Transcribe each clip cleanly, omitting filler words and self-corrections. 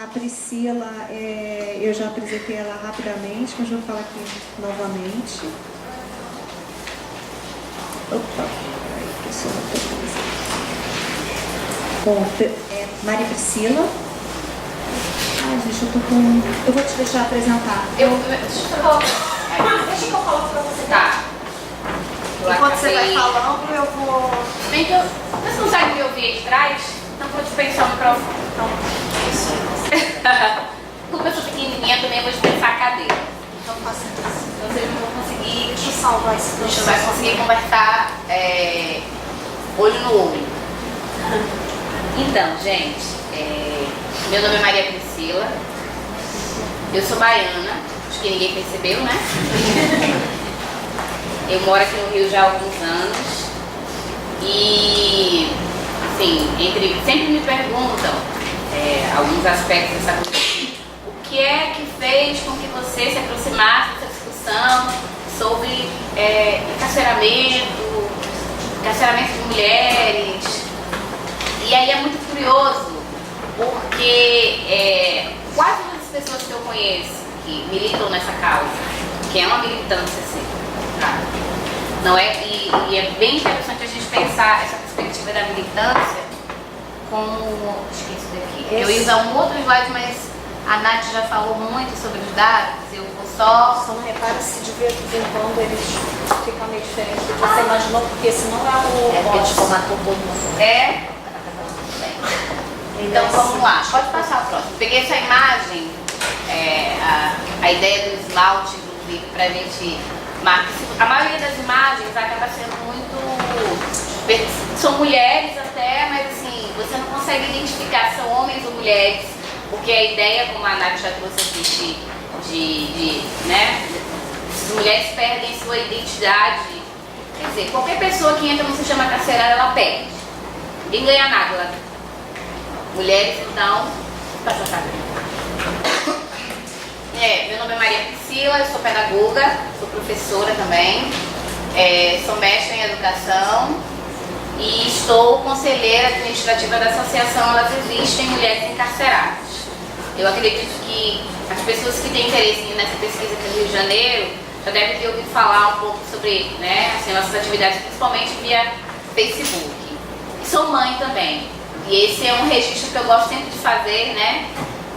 A Priscila, eu já apresentei ela rapidamente, mas vou falar aqui novamente. Opa, peraí, Priscila, bom, Maria Priscila. Ai, gente, eu vou te deixar apresentar. Deixa que eu falo pra você. Tá. Enquanto você vai falando, eu vou... Bem que você não sabe me ouvir aí de trás, então vou te pensar o microfone. Então, isso. Como eu sou pequenininha, também eu vou dispensar a cadeira. Então faça isso. Então vocês não vão conseguir... Deixa eu salvar esse A gente não vai conseguir conversar olho no olho. Então, gente, meu nome é Maria Priscila. Eu sou baiana, acho que ninguém percebeu, né? Eu moro aqui no Rio já há alguns anos. E, assim, sempre me perguntam alguns aspectos dessa coisa. O que é que fez com que você se aproximasse dessa discussão sobre encarceramento de mulheres? E aí é muito curioso, porque quase todas as pessoas que eu conheço que militam nessa causa, que é uma militância, assim, tá? Não é? E é bem interessante a gente pensar essa perspectiva da militância como... Esqueci daqui. Eu ia usar um outro slide, mas a Nath já falou muito sobre os dados, eu vou só... Só não repara se de vez em quando eles ficam meio diferentes do que você imaginou, porque esse não é o... porque eles formatou todo mundo. Então vamos lá, pode passar o próximo. Peguei essa imagem, a ideia do esmalte do livro pra gente marcar. A maioria das imagens acaba sendo muito... São mulheres até, mas assim, você não consegue identificar se são homens ou mulheres, porque a ideia, como a Nath já trouxe aqui, né, as mulheres perdem sua identidade. Quer dizer, qualquer pessoa que entra no sistema carcerário, ela perde. Ninguém ganha nada. Mulheres, então, passa a cadeira. Meu nome é Maria Priscila, eu sou pedagoga, sou professora também, sou mestre em educação e estou conselheira administrativa da Associação Elas Existem Mulheres Encarceradas. Eu acredito que as pessoas que têm interesse nessa pesquisa aqui no Rio de Janeiro já devem ter ouvido falar um pouco sobre, né, assim, nossas atividades, principalmente via Facebook. E sou mãe também. E esse é um registro que eu gosto sempre de fazer, né?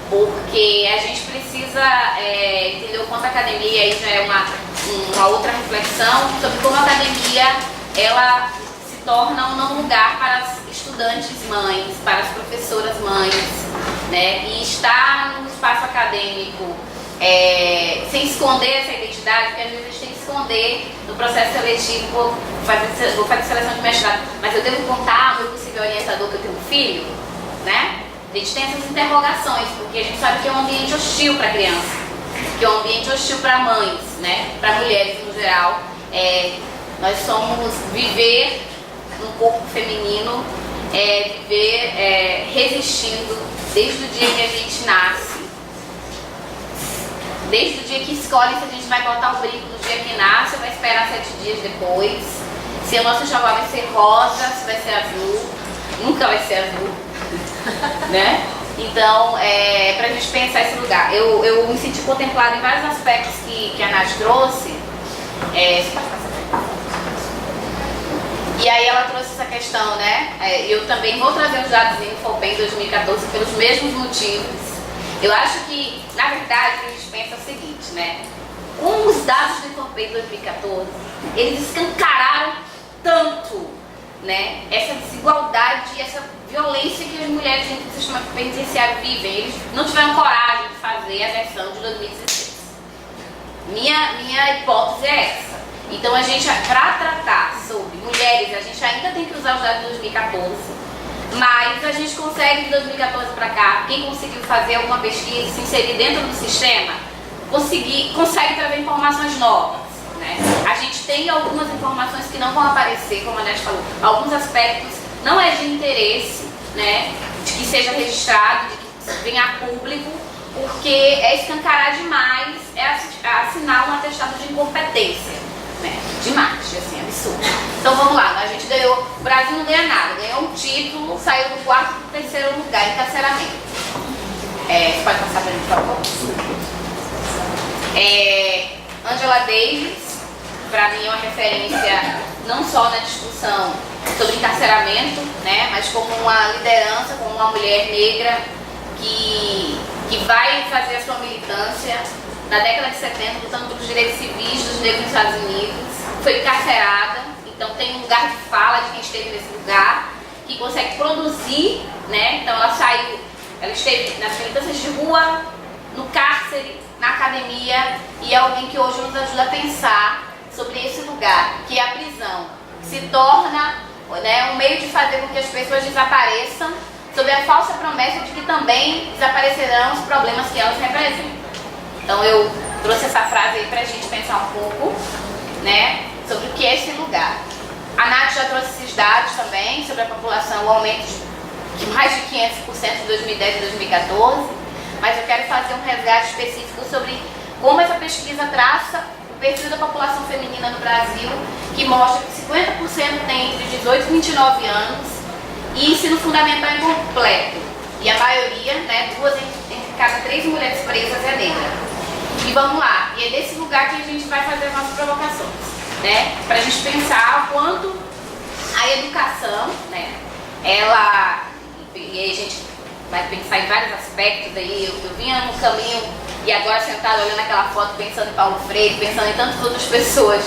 Porque a gente precisa entender o quanto a academia, aí já é uma outra reflexão sobre como a academia ela se torna um não lugar para as estudantes mães, para as professoras mães, né? E estar no espaço acadêmico sem esconder essa identidade, porque às vezes a gente tem que esconder no processo seletivo. Vou fazer seleção de mestrado, mas eu devo contar ao meu possível orientador que eu tenho um filho, né? A gente tem essas interrogações, porque a gente sabe que é um ambiente hostil para criança, que é um ambiente hostil para mães, né? Para mulheres no geral. Nós somos viver no corpo feminino, viver resistindo desde o dia que a gente nasce. Desde o dia que escolhe se a gente vai botar o brinco do dia que nasce ou vai esperar 7 dias depois. Se o nosso enxoval vai ser rosa, se vai ser azul. Nunca vai ser azul. Né? Então, pra gente pensar esse lugar. Eu me senti contemplada em vários aspectos que a Nath trouxe. E aí ela trouxe essa questão, né? Eu também vou trazer os dados do Infobem 2014 pelos mesmos motivos. Eu acho que, na verdade, a gente pensa o seguinte, né? Com os dados do Infobem 2014, eles escancararam tanto, né, essa desigualdade, essa violência que as mulheres dentro do sistema penitenciário vivem. Eles não tiveram coragem de fazer a versão de 2016. Minha hipótese é essa. Então a gente, para tratar sobre mulheres, a gente ainda tem que usar os dados de 2014, mas a gente consegue de 2014 para cá, quem conseguiu fazer alguma pesquisa, se inserir dentro do sistema, consegue trazer informações novas, né? A gente tem algumas informações que não vão aparecer, como a Nath falou, alguns aspectos não é de interesse, né, de que seja registrado, de que venha a público, porque é escancarar demais, assinar um atestado de incompetência, né, demais, assim, absurdo. Então vamos lá, a gente ganhou, o Brasil não ganha nada, ganhou um título, saiu do 4º para o 3º lugar em encarceramento. Você pode passar para mim, por favor? Angela Davis, para mim é uma referência não só na discussão sobre encarceramento, né, mas como uma liderança, como uma mulher negra que vai fazer a sua militância na década de 70, lutando pelos direitos civis dos negros nos Estados Unidos, foi encarcerada, então tem um lugar de fala de quem esteve nesse lugar, que consegue produzir, né, então ela esteve nas militâncias de rua, no cárcere, na academia, e é alguém que hoje nos ajuda a pensar sobre esse lugar, que é a prisão, que se torna, né, um meio de fazer com que as pessoas desapareçam, sob a falsa promessa de que também desaparecerão os problemas que elas representam. Então eu trouxe essa frase aí para a gente pensar um pouco, né, sobre o que é esse lugar. A Nath já trouxe esses dados também sobre a população, o aumento de mais de 500% de 2010 e 2014, mas eu quero fazer um resgate específico sobre como essa pesquisa traça o perfil da população feminina no Brasil, que mostra que 50% tem entre 18 e 29 anos e ensino fundamental incompleto. E a maioria, né, 2 entre cada 3 mulheres presas é negra. E vamos lá, e é desse lugar que a gente vai fazer as nossas provocações, né, para a gente pensar o quanto a educação, né, ela, e aí a gente vai pensar em vários aspectos aí, eu vinha no caminho e agora sentada olhando aquela foto, pensando em Paulo Freire, pensando em tantas outras pessoas,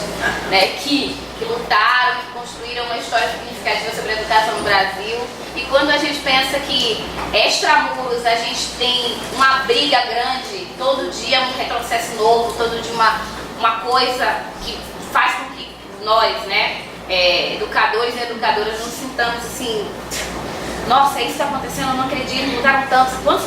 né, que lutaram, que construíram uma história significativa sobre a educação no Brasil. E quando a gente pensa que extramuros a gente tem uma briga grande, todo dia um retrocesso novo, todo dia uma coisa que faz com que nós, né, educadores e educadoras nos sintamos assim, nossa, isso está acontecendo, eu não acredito, mudaram tanto, quantos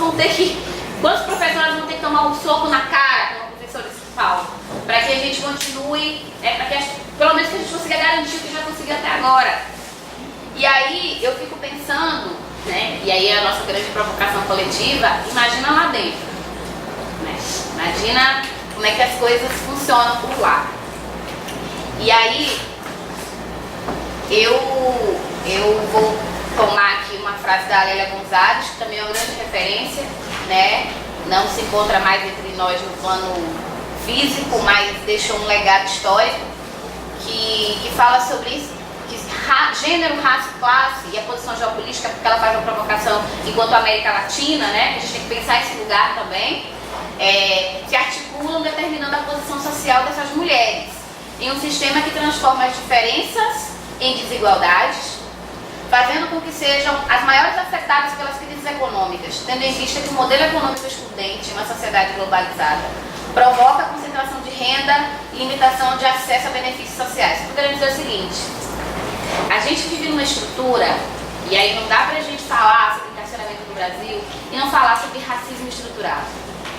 professores vão ter que tomar um soco na cara, como a professora Paulo, para que a gente continue, para que pelo menos que a gente consiga garantir o que já conseguiu até agora. E aí eu fico pensando, né, e aí a nossa grande provocação coletiva, imagina lá dentro, né? Imagina como é que as coisas funcionam por lá. E aí eu vou tomar aqui uma frase da Lélia Gonzalez, que também é uma grande referência, né? Não se encontra mais entre nós no plano físico, mas deixou um legado histórico que fala sobre isso, que gênero, raça e classe e a posição geopolítica, porque ela faz uma provocação enquanto América Latina, né? A gente tem que pensar esse lugar também, se articulam determinando a posição social dessas mulheres em um sistema que transforma as diferenças em desigualdades, fazendo com que sejam as maiores afetadas pelas crises econômicas, tendo em vista que o modelo econômico excludente em uma sociedade globalizada provoca a concentração de renda e limitação de acesso a benefícios sociais. Eu quero dizer o seguinte, a gente vive numa estrutura, e aí não dá pra gente falar sobre encarceramento no Brasil e não falar sobre racismo estrutural.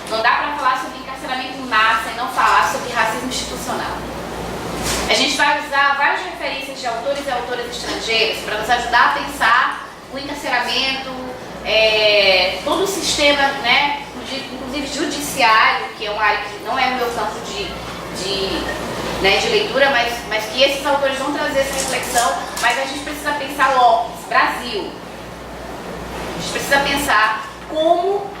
Não dá pra falar sobre encarceramento em massa e não falar sobre racismo institucional. A gente vai usar várias referências de autores e autoras estrangeiros para nos ajudar a pensar o encarceramento, todo o sistema, né, inclusive judiciário, que é uma área que não é o meu campo de leitura, mas que esses autores vão trazer essa reflexão, mas a gente precisa pensar Lopes, Brasil. A gente precisa pensar como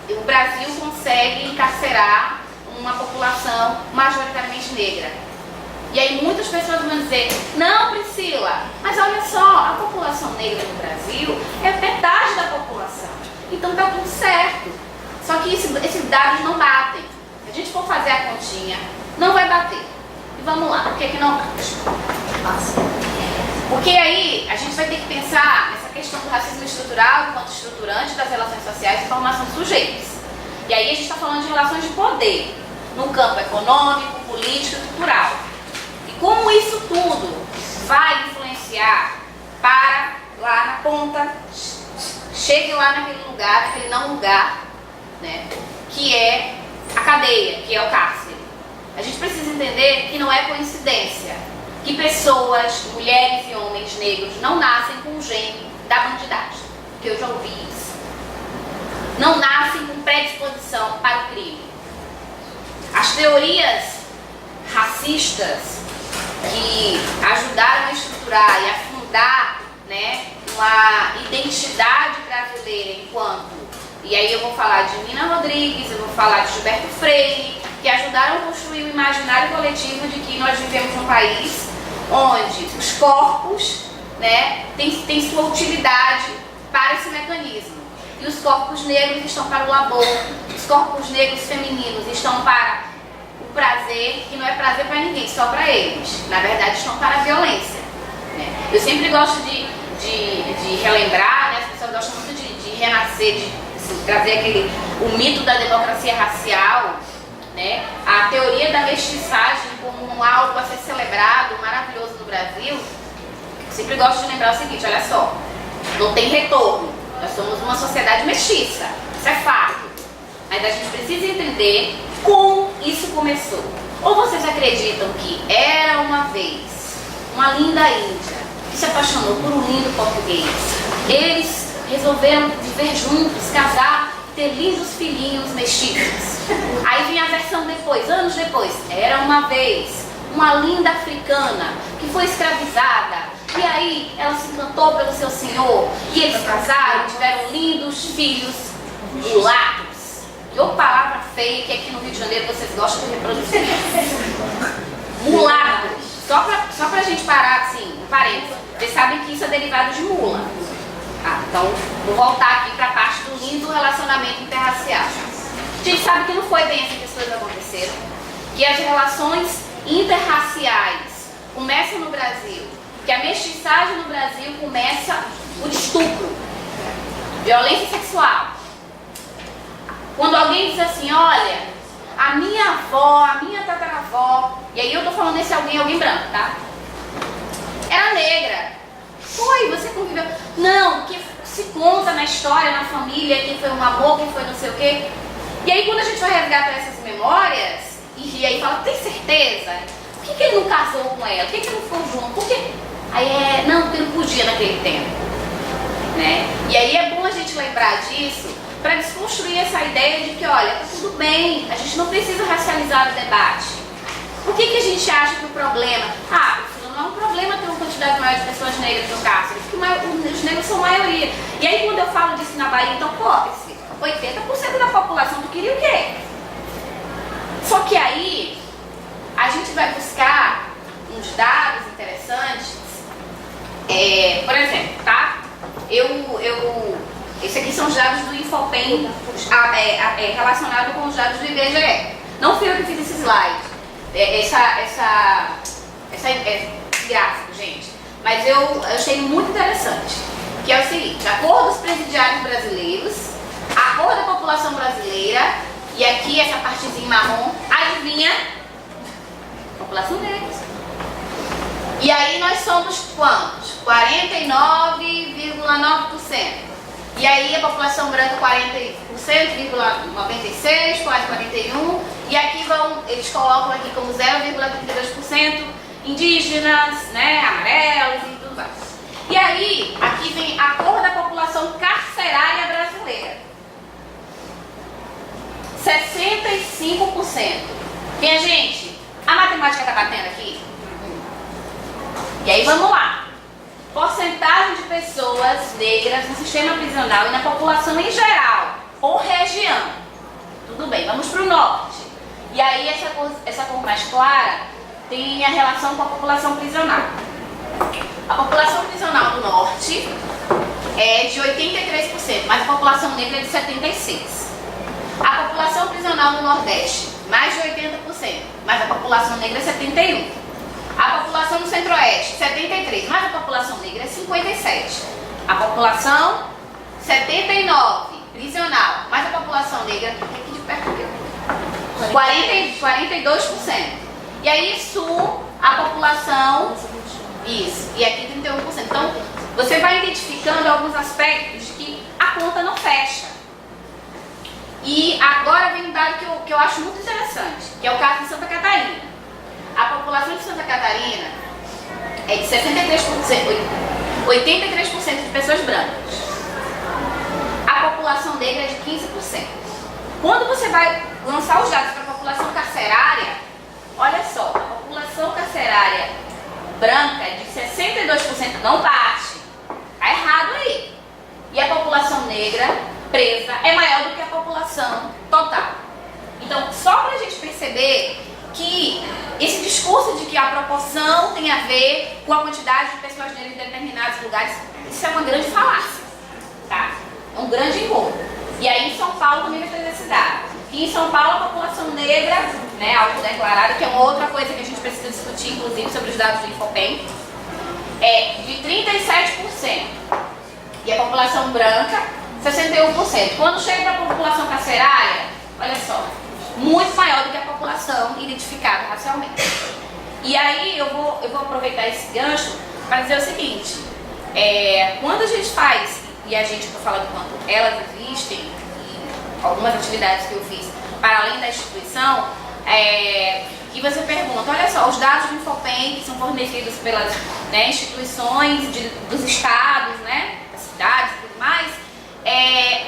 o Brasil consegue encarcerar uma população majoritariamente negra. E aí muitas pessoas vão dizer, não, Priscila, mas olha só, a população negra no Brasil é metade da população. Então tá tudo certo. Só que esses dados não batem. Se a gente for fazer a continha, não vai bater. E vamos lá, por que que não bate? Porque aí a gente vai ter que pensar nessa questão do racismo estrutural enquanto estruturante das relações sociais e formação de sujeitos. E aí a gente está falando de relações de poder, no campo econômico, político e cultural. E como isso tudo vai influenciar para lá na ponta, chegue lá naquele lugar, naquele não lugar, né, que é a cadeia, que é o cárcere. A gente precisa entender que não é coincidência que pessoas, mulheres e homens negros não nascem com o gene da bandidagem, que eu já ouvi isso. Não nascem com predisposição para o crime. As teorias racistas que ajudaram a estruturar e a fundar, né, uma identidade brasileira enquanto E aí eu vou falar de Nina Rodrigues, eu vou falar de Gilberto Freire, que ajudaram a construir o imaginário coletivo de que nós vivemos num país onde os corpos, né, têm sua utilidade para esse mecanismo. E os corpos negros estão para o labor, os corpos negros femininos estão para o prazer, que não é prazer para ninguém, só para eles. Na verdade, estão para a violência. Né? Eu sempre gosto de relembrar, né, as pessoas gostam muito de renascer, de trazer o mito da democracia racial, né, a teoria da mestiçagem como algo a ser celebrado, maravilhoso no Brasil. Eu sempre gosto de lembrar o seguinte, olha só, não tem retorno, nós somos uma sociedade mestiça, isso é fato, mas a gente precisa entender como isso começou. Ou vocês acreditam que era uma vez uma linda índia que se apaixonou por um lindo português, eles resolveram viver juntos, casar, ter lindos filhinhos mestiços. Aí vem a versão depois, anos depois. Era uma vez uma linda africana que foi escravizada. E aí ela se encantou pelo seu senhor. E eles casaram, tiveram lindos filhos mulatos. Que palavra feia que aqui no Rio de Janeiro vocês gostam de reproduzir. Mulatos. Só pra gente parar assim, um parênteses. Vocês sabem que isso é derivado de mula. Então, vou voltar aqui para a parte do lindo relacionamento interracial. A gente sabe que não foi bem assim que as coisas aconteceram, que as relações interraciais começam no Brasil, que a mestiçagem no Brasil começa o estupro, violência sexual. Quando alguém diz assim, olha, a minha avó, a minha tataravó, e aí eu tô falando desse alguém branco, tá? Era negra. Foi, você conviveu. Não, que se conta na história, na família, que foi um amor, que foi não sei o quê. E aí quando a gente vai resgatar essas memórias, e aí fala, tem certeza? Por que ele não casou com ela? Por que ele não ficou junto? Por quê? Aí não, porque não podia naquele tempo. Né? E aí é bom a gente lembrar disso, para desconstruir essa ideia de que, olha, tá tudo bem, a gente não precisa racializar o debate. Por que a gente acha que o problema... não é um problema ter uma quantidade maior de pessoas negras no cárcere, porque os negros são maioria. E aí quando eu falo disso na Bahia, então, 80% da população, tu queria o quê? Só que aí, a gente vai buscar uns dados interessantes, por exemplo, tá? Esses aqui são os dados do Infopem, relacionado com os dados do IBGE. Não fui eu que fiz esse slide. Esse gráfico, gente, mas eu achei muito interessante, que é o seguinte, a cor dos presidiários brasileiros, a cor da população brasileira, e aqui essa partezinha marrom, adivinha? População negra. E aí nós somos quantos? 49,9%. E aí a população branca 40,96%, quase 41%, e aqui eles colocam aqui como 0,32%, indígenas, né, amarelos e tudo mais. E aí, aqui vem a cor da população carcerária brasileira. 65%. Minha gente, a matemática está batendo aqui? E aí vamos lá. Porcentagem de pessoas negras no sistema prisional e na população em geral, por região. Tudo bem, vamos para o norte. E aí essa cor mais clara tem a relação com a população prisional. A população prisional do norte é de 83%, mas a população negra é de 76%. A população prisional do nordeste, mais de 80%, mas a população negra é 71%. A população do centro-oeste, 73%, mas a população negra é 57%. A população 79%, prisional, mas a população negra, aqui de perto deu, 42%. E aí, sul, a população, isso, e aqui 31%. Então, você vai identificando alguns aspectos que a conta não fecha. E agora vem um dado que eu acho muito interessante, que é o caso de Santa Catarina. A população de Santa Catarina é de 63%, 83% de pessoas brancas. A população negra é de 15%. Quando você vai lançar os dados para a população carcerária, olha só, a população carcerária branca de 62% não bate. Está errado aí. E a população negra presa é maior do que a população total. Então, só para a gente perceber que esse discurso de que a proporção tem a ver com a quantidade de pessoas negras em determinados lugares, isso é uma grande falácia, tá? É um grande erro. E aí em São Paulo também vai ter esse dado. E em São Paulo a população negra, né, autodeclarada, que é uma outra coisa que a gente precisa discutir, inclusive sobre os dados do Infopem, é de 37%. E a população branca, 61%. Quando chega para a população carcerária, olha só, muito maior do que a população identificada racialmente. E aí eu vou aproveitar esse gancho para dizer o seguinte, quando a gente faz, e a gente, estou falando quanto elas existem, e algumas atividades que eu fiz para além da instituição, e você pergunta, olha só, os dados do Infopem que são fornecidos pelas, né, instituições dos estados, né, das cidades e tudo mais,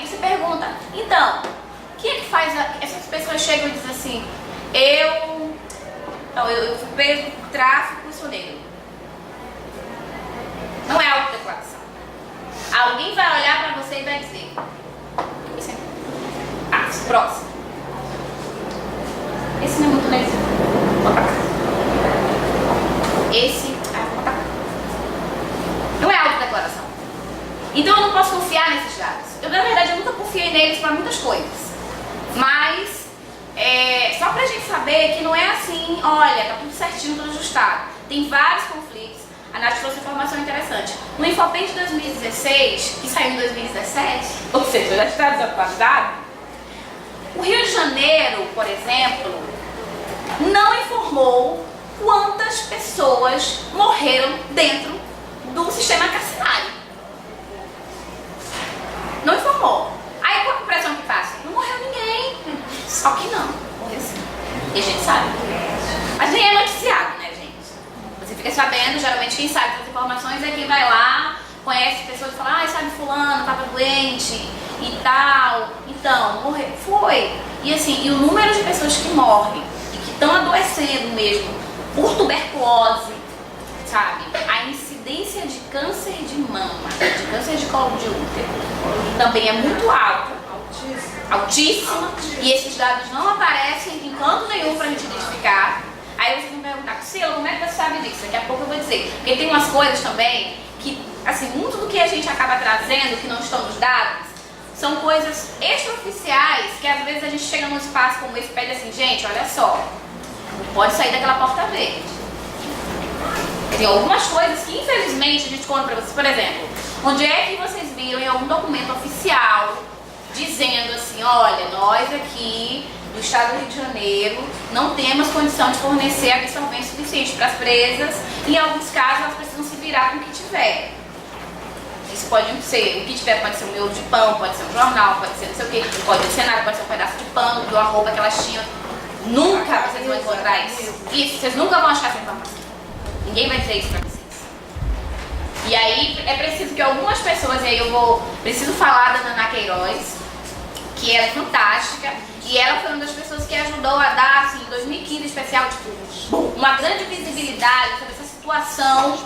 você pergunta, então, quem é que faz, essas pessoas chegam e dizem assim, eu fui preso por tráfico e sou negro. Não é autodeclaração. Alguém vai olhar pra você e vai dizer, próximo. Esse não é muito legal. Vou pra cá. Esse, vou pra cá. Não é autodeclaração. Então eu não posso confiar nesses dados. Na verdade, eu nunca confiei neles para muitas coisas. Mas, só pra gente saber que não é assim, olha, tá tudo certinho, tudo ajustado. Tem vários conflitos. A Nath trouxe informação interessante. No Infopem de 2016, que saiu em 2017, ou seja, já está desatualizado, o Rio de Janeiro, por exemplo, não informou quantas pessoas morreram dentro do sistema carcerário. Não informou. Aí qual a impressão que passa? Não morreu ninguém. Só que não, morreu sim. E a gente sabe. Mas nem é noticiado, né, gente? Você fica sabendo, geralmente quem sabe das informações é quem vai lá, conhece pessoas e fala, sabe fulano, estava doente e tal. Então, morreu. Foi. E assim, e o número de pessoas que morrem e que estão adoecendo mesmo por tuberculose, sabe? A incidência de câncer de mama, de câncer de colo de útero, também é muito alta. Altíssima. E esses dados não aparecem em canto nenhum pra gente identificar. Aí você vai perguntar, Priscila, como é que você sabe disso? Daqui a pouco eu vou dizer. Porque tem umas coisas também que, assim, muito do que a gente acaba trazendo, que não estão nos dados, são coisas extraoficiais que às vezes a gente chega num espaço como esse e pede assim, gente, olha só, não pode sair daquela porta verde. Tem algumas coisas que infelizmente a gente conta pra vocês, por exemplo, onde é que vocês viram em algum documento oficial dizendo assim, olha, nós aqui do estado do Rio de Janeiro não temos condição de fornecer absorvente suficiente para as presas, e em alguns casos elas precisam se virar com o que tiver. Isso pode ser, o que tiver pode ser um miolo de pão, pode ser um jornal, pode ser não sei o que, pode ser nada, pode ser um pedaço de pano, de uma roupa que elas tinham. Nunca vocês vão encontrar isso. Isso, vocês nunca vão achar essa informação. Ninguém vai dizer isso pra vocês. E aí é preciso que algumas pessoas, e aí preciso falar da Naná Queiroz, que ela é fantástica, e ela foi uma das pessoas que ajudou a dar, assim, em 2015 em especial, tipo, uma grande visibilidade sobre essa situação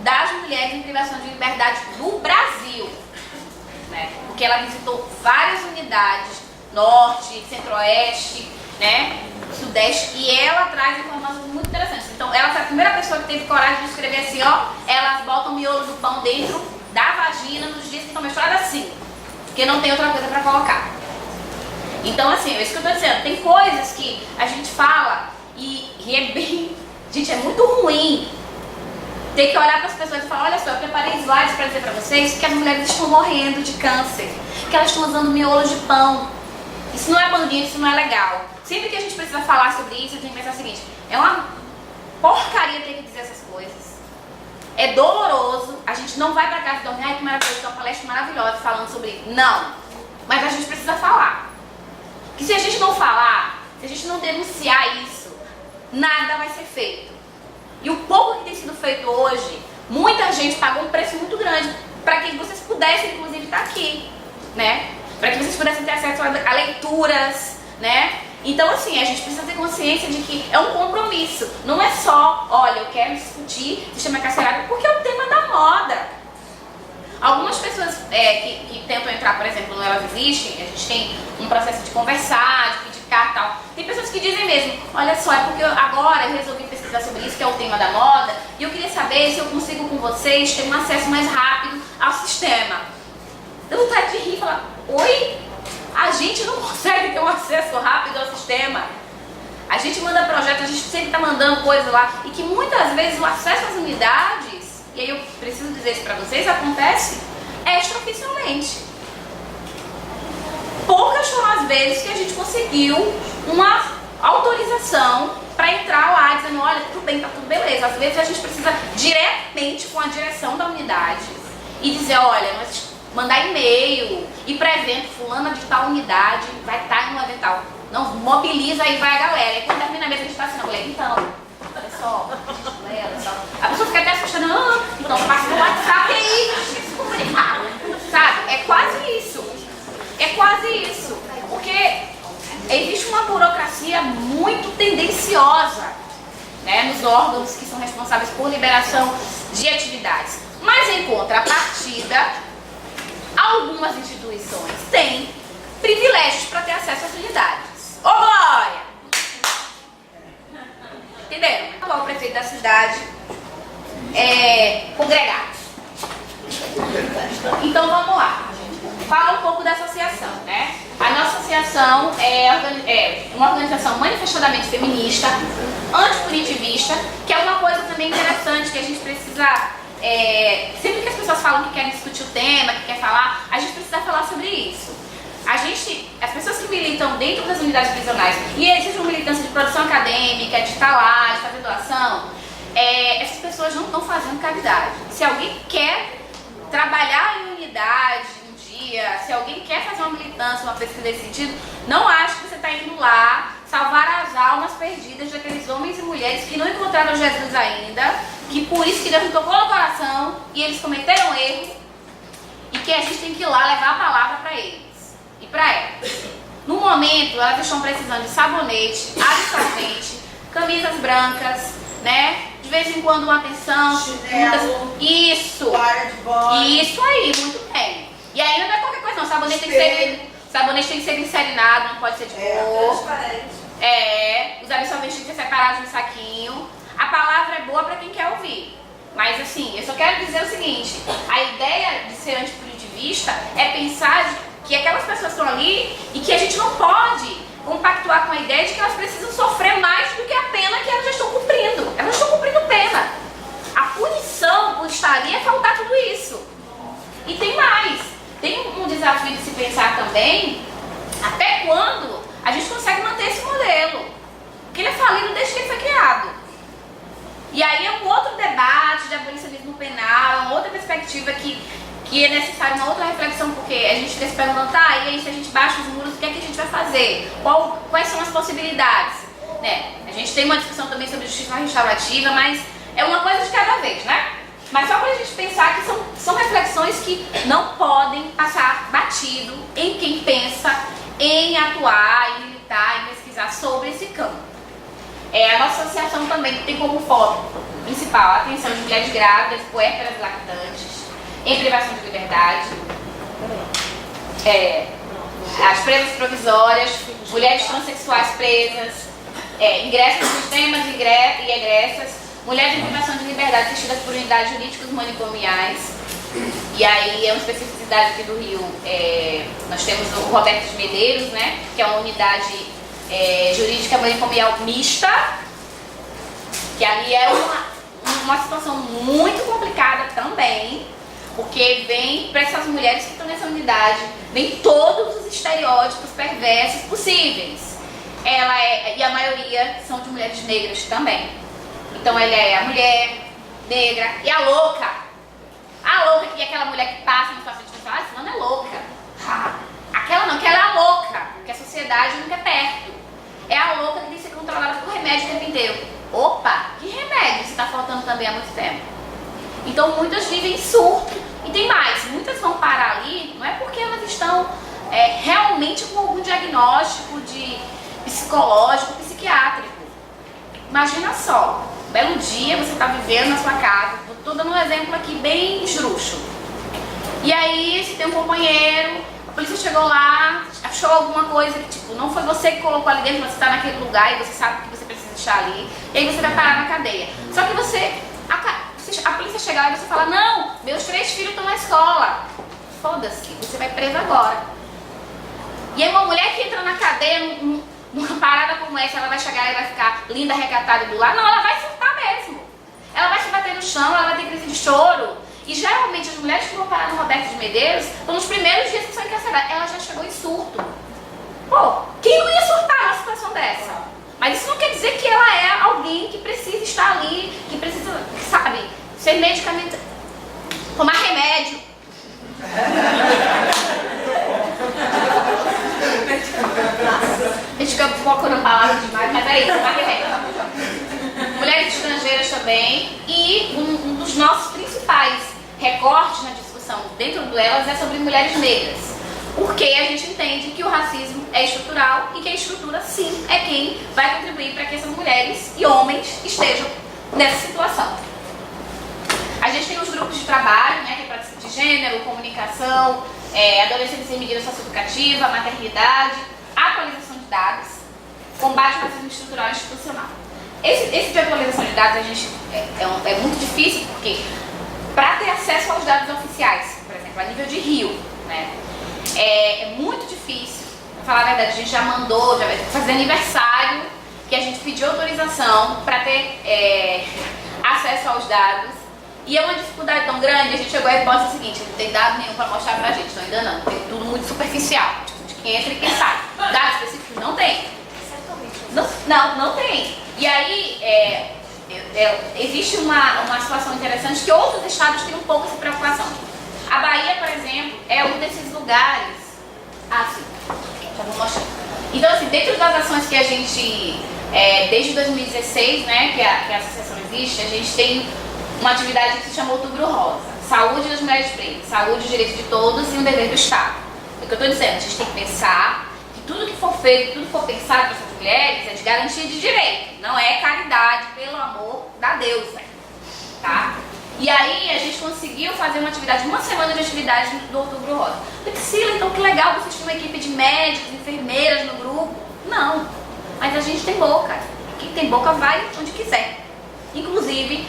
das mulheres em privação de liberdade no Brasil, né? Porque ela visitou várias unidades, norte, centro-oeste, né, sudeste, e ela traz informações muito interessantes. Então, ela foi a primeira pessoa que teve coragem de escrever assim, ó, elas botam o miolo do pão dentro da vagina nos dias que estão menstruadas assim, porque não tem outra coisa para colocar. Então, assim, é isso que eu tô dizendo, tem coisas que a gente fala e é bem... Gente, é muito ruim ter que olhar para as pessoas e falar, olha só, eu preparei slides para dizer para vocês que as mulheres estão morrendo de câncer, que elas estão usando miolo de pão. Isso não é bandinho, isso não é legal. Sempre que a gente precisa falar sobre isso, a gente tem que pensar o seguinte, é uma porcaria ter que dizer essas coisas. É doloroso, a gente não vai para casa dormir, ai que maravilhoso, tem uma palestra maravilhosa falando sobre isso. Não, mas a gente precisa falar. Que se a gente não falar, se a gente não denunciar isso, nada vai ser feito. E o pouco que tem sido feito hoje, muita gente pagou um preço muito grande para que vocês pudessem, inclusive, estar aqui, né? Para que vocês pudessem ter acesso a leituras, né? Então, assim, a gente precisa ter consciência de que é um compromisso. Não é só, olha, eu quero discutir sistema carcerário porque é o tema da moda. Algumas pessoas que tentam entrar, por exemplo, no Elas Existem, a gente tem um processo de conversar, de pedir carta e tal. Tem pessoas que dizem mesmo, olha só, é porque agora eu resolvi pesquisar sobre isso, que é o tema da moda, e eu queria saber se eu consigo com vocês ter um acesso mais rápido ao sistema. Deu vontade de rir e falar, oi? A gente não consegue ter um acesso rápido ao sistema. A gente manda projetos, a gente sempre está mandando coisas lá, e que muitas vezes o acesso às unidades, e aí eu preciso dizer isso para vocês, acontece extraoficialmente. Poucas foram as vezes que a gente conseguiu uma autorização para entrar lá dizendo, olha, tudo bem, tá tudo beleza. Às vezes a gente precisa diretamente com a direção da unidade e dizer, olha, nós mandar e-mail, ir para evento, fulana de tal unidade, vai estar em um evento tal. Não, mobiliza aí, vai a galera. E quando termina a mesa, a gente está assim, mulher, então, olha só, olha só. A pessoa fica até assustando, então passa no WhatsApp aí, se comunicar. Sabe? É quase isso. É quase isso. Porque existe uma burocracia muito tendenciosa, né, nos órgãos que são responsáveis por liberação de atividades. Mas em contrapartida, algumas instituições têm privilégios para ter acesso às unidades. Ô glória! Entenderam? O atual prefeito da cidade é congregado. Então vamos lá. Fala um pouco da associação, né? A nossa associação é uma organização manifestadamente feminista, antipunitivista, que é uma coisa também interessante que a gente precisa, sempre que as pessoas falam que querem discutir o tema, que quer falar, a gente precisa falar sobre isso. As pessoas que militam dentro das unidades prisionais, e seja uma militância de produção acadêmica, de estar lá, de fazer doação, essas pessoas não estão fazendo caridade. Se alguém quer trabalhar em unidade um dia, se alguém quer fazer uma militância, uma pesquisa nesse sentido, não acho que você está indo lá salvar as almas perdidas daqueles homens e mulheres que não encontraram Jesus ainda, que por isso que Deus não tocou no coração e eles cometeram erro, e que a gente tem que ir lá levar a palavra para eles e para elas. No momento, elas estão precisando de sabonete, absorvente, camisas brancas, né? De vez em quando uma atenção, isso, isso aí, muito bem. E aí não é qualquer coisa não, sabonete tem que ser glicerinado, não pode ser de cor. Os absorventes têm que ser separados no saquinho. A palavra é boa para quem quer ouvir. Mas assim, eu só quero dizer o seguinte, a ideia de ser antipunitivista é pensar que aquelas pessoas estão ali e que a gente não pode compactuar com a ideia de que elas precisam sofrer mais do que a pena que elas já estão cumprindo. Elas estão cumprindo pena. A punição por estar ali é faltar tudo isso. E tem mais. Tem um desafio de se pensar também até quando a gente consegue manter esse modelo. Porque ele é falido desde que ele foi criado. E aí é um outro debate de abolicionismo penal, uma outra perspectiva que é necessária uma outra reflexão, porque a gente fica se perguntando, tá, e aí se a gente baixa os muros, o que é que a gente vai fazer? Quais são as possibilidades? Né? A gente tem uma discussão também sobre justiça restaurativa, mas é uma coisa de cada vez, né? Mas só para a gente pensar que são reflexões que não podem passar batido em quem pensa em atuar, em militar, em pesquisar sobre esse campo. A nossa associação também tem como foco principal a atenção de mulheres grávidas, puérperas e lactantes, em privação de liberdade, as presas provisórias, mulheres transexuais presas, ingressos no sistema de e egressas, mulheres em privação de liberdade assistidas por unidades jurídicas manicomiais. E aí é uma especificidade aqui do Rio, nós temos o Roberto de Medeiros, né, que é uma unidade jurídica manicomial mista, que ali é uma situação muito complicada também, porque vem para essas mulheres que estão nessa unidade, vem todos os estereótipos perversos possíveis. E a maioria são de mulheres negras também. Então ela é a mulher negra e a louca. A louca, que é aquela mulher que passa no espaço de falar, fulana é louca. Aquela não, que ela é a louca, que a sociedade nunca é perto. É a louca que tem que ser controlada por remédio o tempo inteiro. Opa, que remédio se está faltando também há muito tempo? Então muitas vivem surto. E tem mais, muitas vão parar ali, não é porque elas estão realmente com algum diagnóstico de psicológico, psiquiátrico. Imagina só, um belo dia você está vivendo na sua casa, estou dando um exemplo aqui bem esdrúxulo. E aí, se tem um companheiro, a polícia chegou lá, achou alguma coisa que, tipo, não foi você que colocou ali dentro, mas você tá naquele lugar e você sabe que você precisa deixar ali. E aí você vai parar na cadeia. Só que a polícia chega lá e você fala, não, meus 3 filhos estão na escola. Foda-se, você vai preso agora. E aí uma mulher que entra na cadeia, numa parada como essa, ela vai chegar e vai ficar linda, recatada do lado? Não, ela vai surtar mesmo. Ela vai se bater no chão, ela vai ter crise de choro. E geralmente as mulheres que vão parar no Roberto de Medeiros estão nos primeiros dias que são encarceradas. Ela já chegou em surto. Pô, quem não ia surtar numa situação dessa? Mas isso não quer dizer que ela é alguém que precisa estar ali, que precisa, sabe, ser medicamento, tomar remédio. A gente fica procurando palavras demais, mas é isso, tomar remédio. Mulheres estrangeiras também. E um dos nossos principais recortes na discussão dentro delas é sobre mulheres negras. Porque a gente entende que o racismo é estrutural e que a estrutura, sim, é quem vai contribuir para que essas mulheres e homens estejam nessa situação. A gente tem os grupos de trabalho, né, que é para de gênero, comunicação, adolescentes em medida socioeducativa, maternidade, atualização de dados, combate ao racismo estrutural e institucional. Esse de atualização de dados a gente, é muito difícil, porque para ter acesso aos dados oficiais, por exemplo, a nível de Rio, né, é muito difícil. Pra falar a verdade, a gente já mandou, já vai fazer aniversário, que a gente pediu autorização para ter acesso aos dados. E é uma dificuldade tão grande, a gente chegou à hipótese seguinte, não tem dado nenhum para mostrar pra gente, então ainda não, tem tudo muito superficial, tipo, de quem entra e quem sai. Dados específicos não tem. Não tem. E aí, existe uma situação interessante que outros estados têm um pouco essa preocupação. A Bahia, por exemplo, é um desses lugares. Sim, já vou mostrar. Então, assim, dentro das ações que a gente, desde 2016, né, que a associação existe, a gente tem uma atividade que se chama Outubro Rosa. Saúde das mulheres pretas, saúde e direito de todos e um dever do Estado. É o que eu estou dizendo, a gente tem que pensar que tudo que for feito, tudo que for pensado para essas mulheres é de garantia de direito, não é caridade, pelo amor da deusa, tá? E aí a gente conseguiu fazer uma atividade, uma semana de atividade do Outubro Rosa. Priscila, então que legal, vocês têm uma equipe de médicos, enfermeiras no grupo. Não, mas a gente tem boca. Quem tem boca vai onde quiser. Inclusive,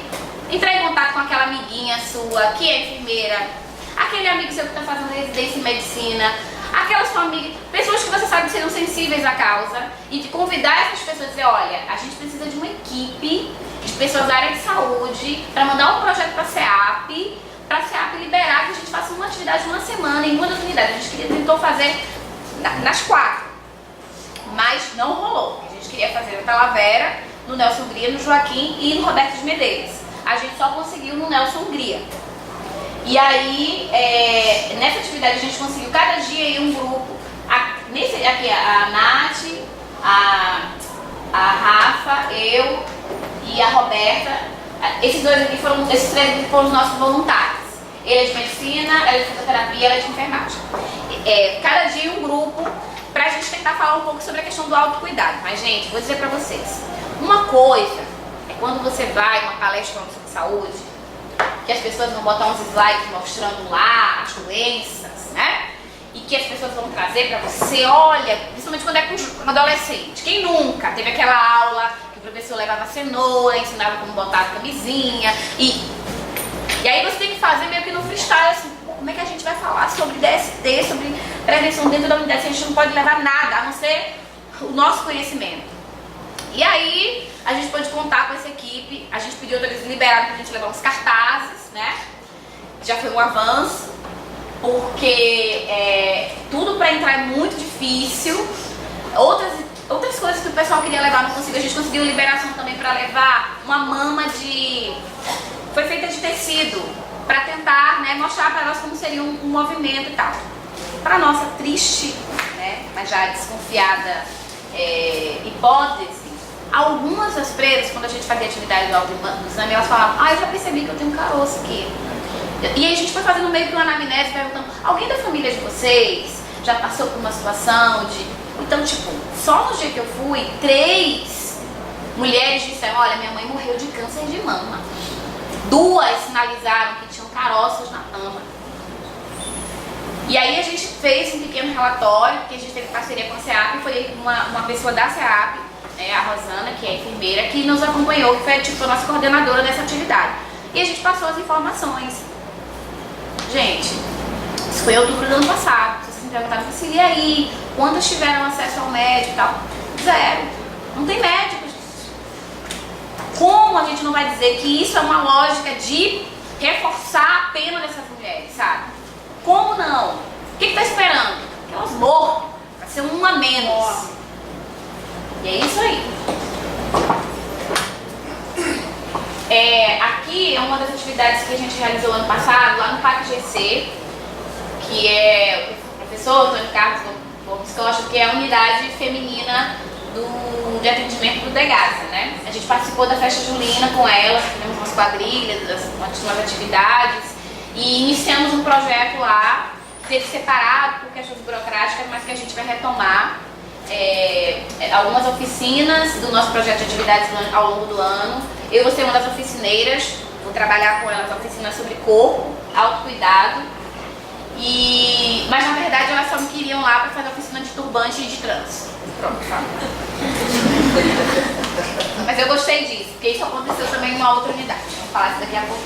entrar em contato com aquela amiguinha sua que é enfermeira, aquele amigo seu que está fazendo residência em medicina, aquelas sua amiga, pessoas que você sabe que serão sensíveis à causa, e de convidar essas pessoas a dizer, olha, a gente precisa de uma equipe de pessoas da área de saúde para mandar um projeto para a SEAP liberar que a gente faça uma atividade de uma semana em uma das unidades. A gente tentou fazer nas 4, mas não rolou. A gente queria fazer na Talavera, no Nelson Hungria, no Joaquim e no Roberto de Medeiros. A gente só conseguiu no Nelson Hungria. E aí, nessa atividade a gente conseguiu cada dia ir um grupo. Aqui a Nath, a Rafa, eu e a Roberta. Esses 3 aqui foram os nossos voluntários. Ele é de medicina, ela é de fisioterapia, ela é de enfermagem. Cada dia um grupo pra gente tentar falar um pouco sobre a questão do autocuidado. Mas, gente, vou dizer pra vocês. Uma coisa é quando você vai numa palestra sobre saúde, que as pessoas vão botar uns slides mostrando lá as doenças, né? E que as pessoas vão trazer pra você, olha, principalmente quando é com adolescente. Quem nunca teve aquela aula que o professor levava cenoura, ensinava como botar a camisinha, e aí você tem que fazer meio que no freestyle, assim, como é que a gente vai falar sobre DST, sobre prevenção dentro da unidade, se a gente não pode levar nada, a não ser o nosso conhecimento. E aí, a gente pôde contar com essa equipe, a gente pediu, eles liberaram pra gente levar uns cartazes, né? Já foi um avanço, porque tudo pra entrar é muito difícil. Outras coisas que o pessoal queria levar não conseguiu, a gente conseguiu liberação também pra levar uma mama foi feita de tecido, pra tentar, né, mostrar pra nós como seria um movimento e tal. Pra nossa triste, né, mas já desconfiada hipótese, algumas das presas, quando a gente fazia atividade do exame, elas falavam, eu já percebi que eu tenho um caroço aqui. E aí a gente foi fazendo meio que uma anamnese, perguntando, alguém da família de vocês já passou por uma situação de... Então, tipo, só no dia que eu fui, 3 mulheres disseram, olha, minha mãe morreu de câncer de mama. 2 sinalizaram que tinham caroços na mama. E aí a gente fez um pequeno relatório, porque a gente teve parceria com a SEAP, e foi uma pessoa da SEAP, a Rosana, que é enfermeira, que nos acompanhou, que foi tipo a nossa coordenadora dessa atividade. E a gente passou as informações. Gente, isso foi em outubro do ano passado. Vocês me perguntaram assim, e aí, quantas tiveram acesso ao médico e tal? 0. Não tem médicos. Como a gente não vai dizer que isso é uma lógica de reforçar a pena dessas mulheres, sabe? Como não? O que tá esperando? Que elas morram. Vai ser uma a menos. E é isso aí. Aqui é uma das atividades que a gente realizou ano passado, lá no Parque GC, que é o professor Antônio Carlos Gomes Costa, que é a unidade feminina de atendimento do DEGASA, né? A gente participou da festa julina com elas, tivemos umas quadrilhas, umas atividades e iniciamos um projeto lá, teve separado por questões burocráticas, mas que a gente vai retomar algumas oficinas do nosso projeto de atividades ao longo do ano. Eu vou ser uma das oficineiras, vou trabalhar com elas oficinas sobre corpo, autocuidado. Mas na verdade elas só me queriam lá para fazer oficina de turbante e de trans. Pronto, tá? Mas eu gostei disso, porque isso aconteceu também em uma outra unidade. Vamos falar isso daqui a pouco.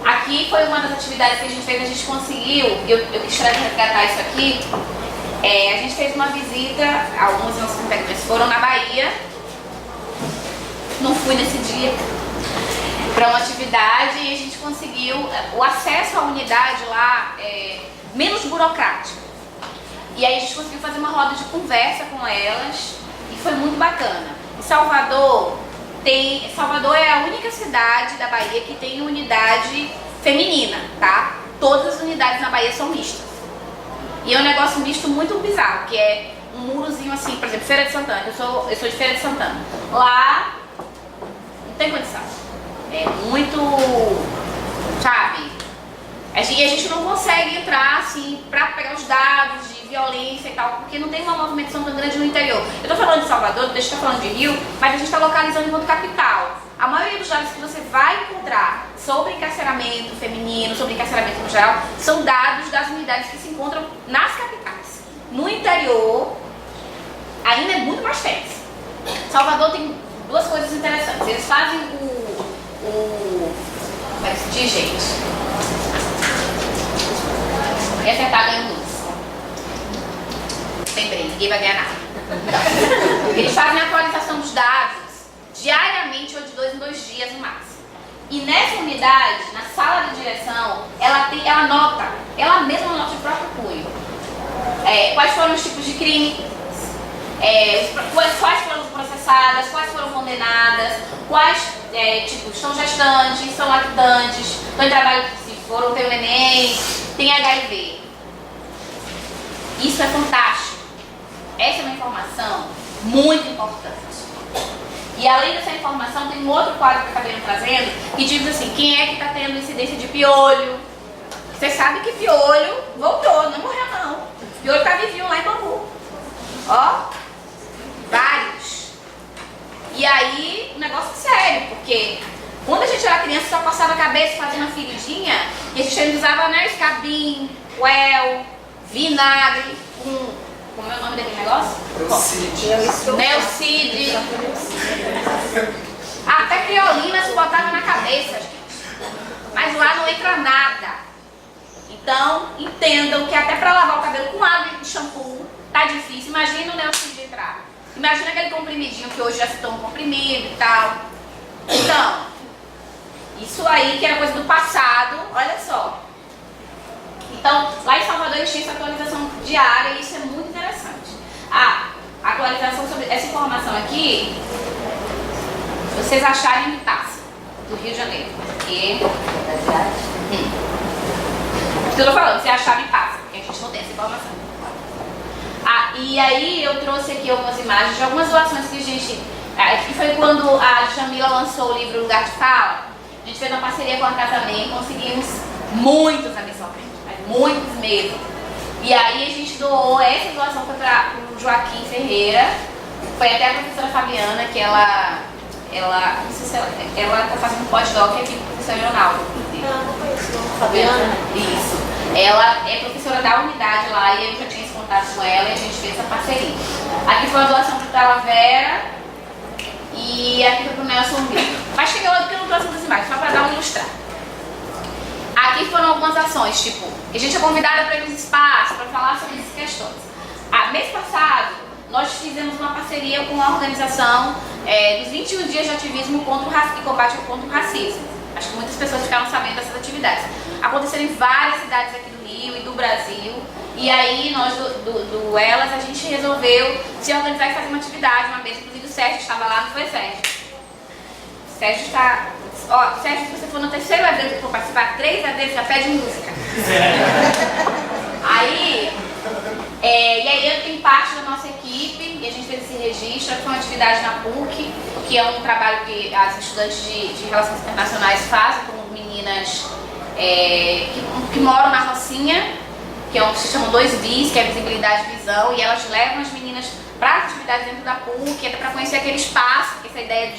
Aqui foi uma das atividades que a gente fez, a gente conseguiu, eu quis resgatar isso aqui. A gente fez uma visita, alguns dos nossos integrantes foram na Bahia. Não fui nesse dia para uma atividade e a gente conseguiu o acesso à unidade lá menos burocrático. E aí a gente conseguiu fazer uma roda de conversa com elas e foi muito bacana. Em Salvador é a única cidade da Bahia que tem unidade feminina, tá? Todas as unidades na Bahia são mistas. E é um negócio misto muito bizarro, que é um murozinho assim, por exemplo, Feira de Santana, eu sou de Feira de Santana. Lá não tem condição. É muito, sabe? E a gente não consegue entrar assim pra pegar os dados de violência e tal, porque não tem uma movimentação tão grande no interior. Eu tô falando de Salvador, deixa eu estar falando de Rio, mas a gente está localizando enquanto capital. A maioria dos dados que você vai encontrar sobre encarceramento feminino, sobre encarceramento no geral, são dados das unidades que se encontram nas capitais. No interior, ainda é muito mais tenso. Salvador tem duas coisas interessantes. Eles fazem como é que se diz, gente? Quem acertar ganha luz. Lembrei, ninguém vai ganhar nada. Eles fazem a atualização dos dados diariamente ou de 2 em 2 dias no máximo. E nessa unidade, na sala de direção, ela anota, ela mesma anota de próprio punho. Quais foram os tipos de crime, quais foram processadas, quais foram condenadas, quais tipos são gestantes, são lactantes, estão em trabalho, se foram ter o neném, tem HIV. Isso é fantástico. Essa é uma informação muito importante. E além dessa informação, tem um outro quadro que eu acabei trazendo, que diz assim, quem é que está tendo incidência de piolho? Você sabe que piolho voltou, não morreu não. Piolho está vivinho lá em Bangu. Ó, vários. E aí, o negócio é sério, porque quando a gente era criança, só passava a cabeça fazendo uma feridinha, e a gente usava, né, escabim, well, vinagre, como é o nome daquele negócio? Neocide. Até criolina se botava na cabeça, gente. Mas lá não entra nada. Então, entendam que até para lavar o cabelo com água e shampoo tá difícil. Imagina o Neocide entrar. Imagina aquele comprimidinho que hoje já se toma comprimido e tal. Então, isso aí que era coisa do passado, olha só. Então, lá em Salvador eles têm essa atualização diária e isso é muito interessante. A atualização sobre essa informação aqui, vocês acharem em Taça, do Rio de Janeiro. Porque eu tô falando, você achava em Taça, porque a gente não tem essa informação. E aí eu trouxe aqui algumas imagens de algumas doações que a gente... que foi quando a Jamila lançou o livro Lugar de Fala. A gente fez uma parceria com a Casamento e conseguimos muitos absorventes. Muitos mesmo. E aí a gente doou, essa doação foi para o Joaquim Ferreira, foi até a professora Fabiana, que ela não sei se ela está fazendo um pós-doc aqui com o professor Leonardo. Não conheço, Fabiana? Isso. Ela é professora da unidade lá e eu já tinha esse contato com ela e a gente fez essa parceria. Aqui foi a doação para o Talavera e aqui foi para o Nelson Vitor. Mas chegou porque eu não trouxe muitas imagens, só para dar uma ilustrada. Aqui foram algumas ações, tipo, a gente é convidada para ir nos espaços, para falar sobre essas questões. Mês passado, nós fizemos uma parceria com a organização dos 21 dias de ativismo contra o racismo e combate contra o racismo. Acho que muitas pessoas ficaram sabendo dessas atividades. Aconteceram em várias cidades aqui do Rio e do Brasil. E aí, nós do Elas, a gente resolveu se organizar e fazer uma atividade uma vez. Inclusive, o Sérgio estava lá, não foi, Sérgio? O Sérgio está... Ó, Sérgio, se você for no terceiro evento que for participar, 3 eventos, já pede música. Aí... e aí eu tenho parte da nossa equipe e a gente fez esse registro, que foi uma atividade na PUC, que é um trabalho que as estudantes de Relações Internacionais fazem com meninas que moram na Rocinha, que se chamam 2BIS, que é Visibilidade e Visão, e elas levam as meninas para as atividades dentro da PUC, até para conhecer aquele espaço, essa ideia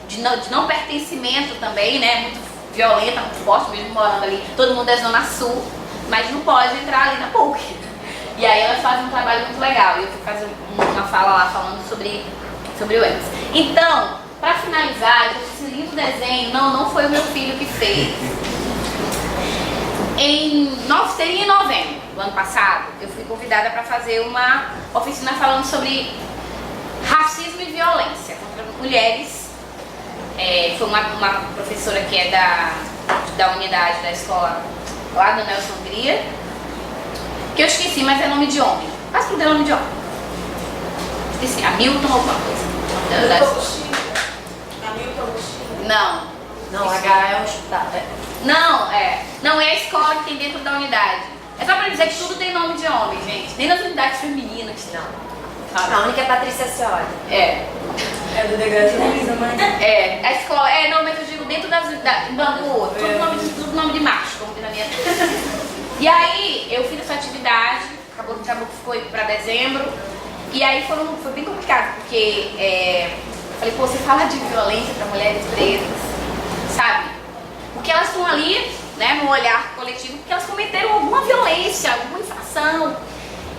de não pertencimento também, né, muito violenta, muito forte, mesmo morando ali, todo mundo é Zona Sul, mas não pode entrar ali na PUC. E aí elas fazem um trabalho muito legal. E eu fui fazer uma fala lá falando sobre o Elas. Então, para finalizar, esse lindo desenho, não foi o meu filho que fez. Seria em novembro do ano passado, eu fui convidada para fazer uma oficina falando sobre racismo e violência contra mulheres. Foi uma professora que é da unidade da escola lá do Nelson Gria, que eu esqueci, mas é nome de homem. Quase tudo é nome de homem. Esqueci, Hamilton alguma coisa. Hamilton. Não. Não, H é um hospital. Não, é a escola que tem dentro da unidade. É só pra dizer que tudo tem nome de homem, gente. Nem nas unidades femininas. Não. A única é Patrícia Cioli. É do Degrande Luísa, mas... a escola, não, mas eu digo dentro das unidades, tudo nome de macho, como diz na minha. E aí, eu fiz essa atividade, acabou que ficou para dezembro, e aí foi bem complicado, porque falei, pô, você fala de violência para mulheres presas, sabe? Porque elas estão ali, né, no olhar coletivo, porque elas cometeram alguma violência, alguma infração.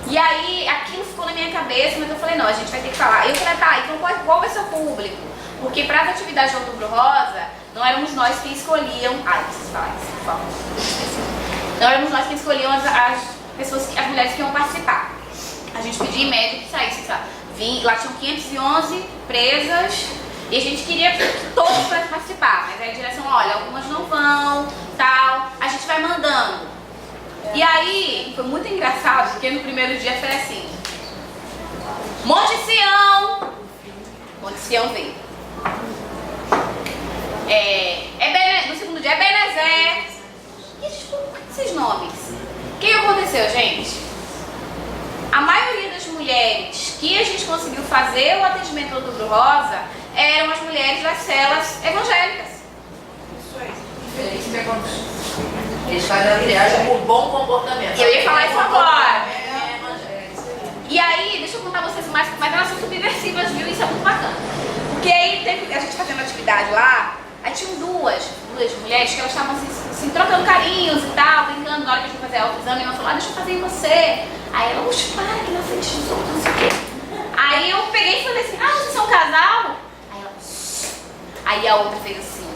E aí, aquilo ficou na minha cabeça, mas eu falei, não, a gente vai ter que falar. Eu falei, tá, então qual vai ser o público? Porque para as atividades de Outubro Rosa, não éramos nós que escolhiam... preciso falar isso, por favor. Não éramos nós que escolhíamos as mulheres que iam participar. A gente pedia em média que saísse, sabe? Lá tinham 511 presas e a gente queria que todos pudessem participar. Mas aí a direção, olha, algumas não vão, tal, a gente vai mandando. E aí, foi muito engraçado, porque no primeiro dia foi assim: Monte Sião veio. No segundo dia é Benezé. E tipo, por que esses nomes? O que aconteceu, gente? A maioria das mulheres que a gente conseguiu fazer o atendimento do Outubro Rosa eram as mulheres das celas evangélicas. Isso aí. Eles fazem a viagem por bom comportamento. Eu ia falar isso agora. E aí, deixa eu contar pra vocês mais, mas elas são subversivas, viu? Isso é muito bacana. Porque aí, a gente fazendo atividade lá, aí tinham duas mulheres que elas estavam assim, trocando carinhos e tal, brincando na hora que a gente fazia autoexame, e ela falou, deixa eu fazer em você. Aí ela, oxe, para aqui na frente dos outros, não sei o quê. Aí eu peguei e falei assim, vocês são um casal? Aí ela, aí a outra fez assim,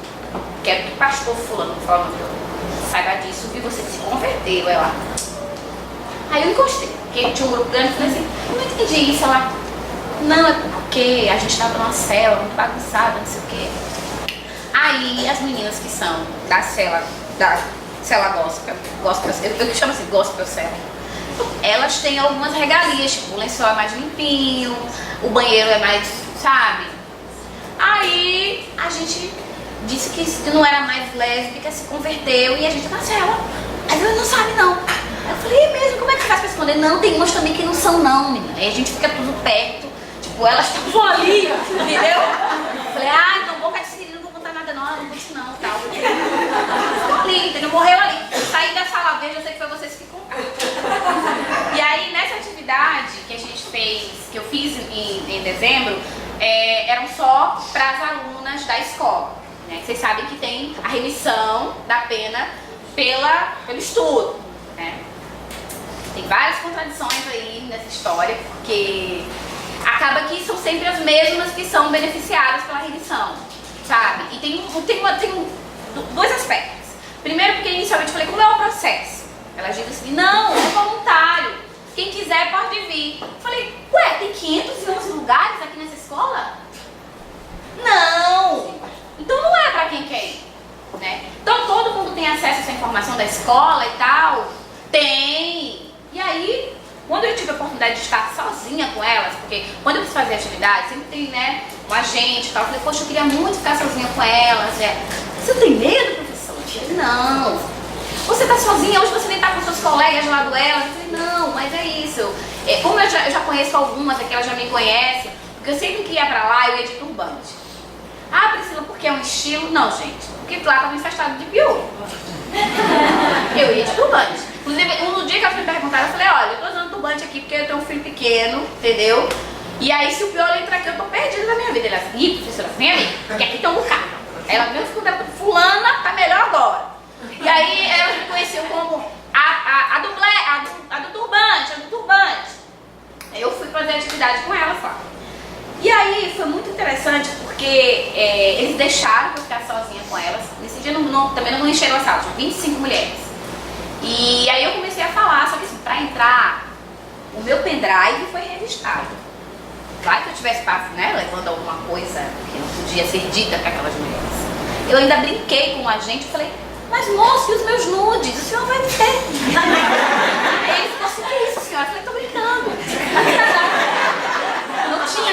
quero que o pastor fulano falando, saiba disso, viu, você se converteu, ela. Aí eu encostei, porque tinha um grupo grande, e falei assim, não entendi isso, ela, não, é porque a gente estava numa cela muito bagunçada, não sei o quê. Aí as meninas que são da cela gospel, eu chamo assim, gospel cela, elas têm algumas regalias, tipo, o lençol é mais limpinho, o banheiro é mais, sabe? Aí a gente disse que não era mais lésbica, se converteu e a gente na cela. Aí eu não sabe não. Aí eu falei, é mesmo, como é que faz pra esconder? Não, tem umas também que não são não, menina. Aí a gente fica tudo perto, tipo, elas estavam ali, entendeu? Eu falei, então boca de siri, não vou contar nada não, não disse não, tal. Ficou ali, entendeu? Morreu ali. Saí da sala verde, eu sei que foi vocês que contaram. E aí nessa atividade que a gente fez, que eu fiz em dezembro, eram só para as alunas da escola. Né? Vocês sabem que tem a remissão da pena pelo estudo. Né? Tem várias contradições aí nessa história, porque acaba que são sempre as mesmas que são beneficiadas pela remissão, sabe? E tem dois aspectos. Primeiro, porque inicialmente eu falei, como é o processo? Ela diz assim, não, é voluntário, quem quiser pode vir. Eu falei, ué, tem 511 lugares aqui nessa escola? Não! Então não é pra quem quer ir, né? Então todo mundo tem acesso a essa informação da escola e tal? Tem! E aí, quando eu tive a oportunidade de estar sozinha com elas, porque quando eu quis fazer atividade, sempre tem, né, um agente e tal, eu falei, poxa, eu queria muito ficar sozinha com elas. Você tem medo, professor? Eu falei, não. Você tá sozinha, hoje você nem tá com seus colegas lá do elas? Eu falei, não, mas é isso. Como eu já conheço algumas, aqui elas já me conhecem, porque eu sempre que ia pra lá, eu ia de turbante. Ah, Priscila, porque é um estilo? Não, gente, porque lá tava infestado de piolho. Eu ia de turbante. Inclusive, no dia que ela foi perguntar, eu falei, olha, eu tô usando turbante aqui porque eu tenho um filho pequeno, entendeu? E aí, se o piolho entrar aqui, eu tô perdida na minha vida. Ele assim, ih, professora, vem ali, porque aqui tem um bocado. Aí ela mesmo ficou, fulana, tá melhor agora. E aí, elas me conheciam como a do turbante. Aí eu fui fazer atividade com elas lá. E aí, foi muito interessante, porque eles deixaram eu ficar sozinha com elas. Nesse dia, também não encheram a sala, tinha 25 mulheres. E aí eu comecei a falar, só que assim, pra entrar, o meu pendrive foi registrado. Claro que eu tivesse passado, né, levando alguma coisa que não podia ser dita para aquelas mulheres. Eu ainda brinquei com o agente e falei, mas moço, e os meus nudes? O senhor vai ter. Aí ele falou assim, que é isso, senhora? Eu falei, tô brincando.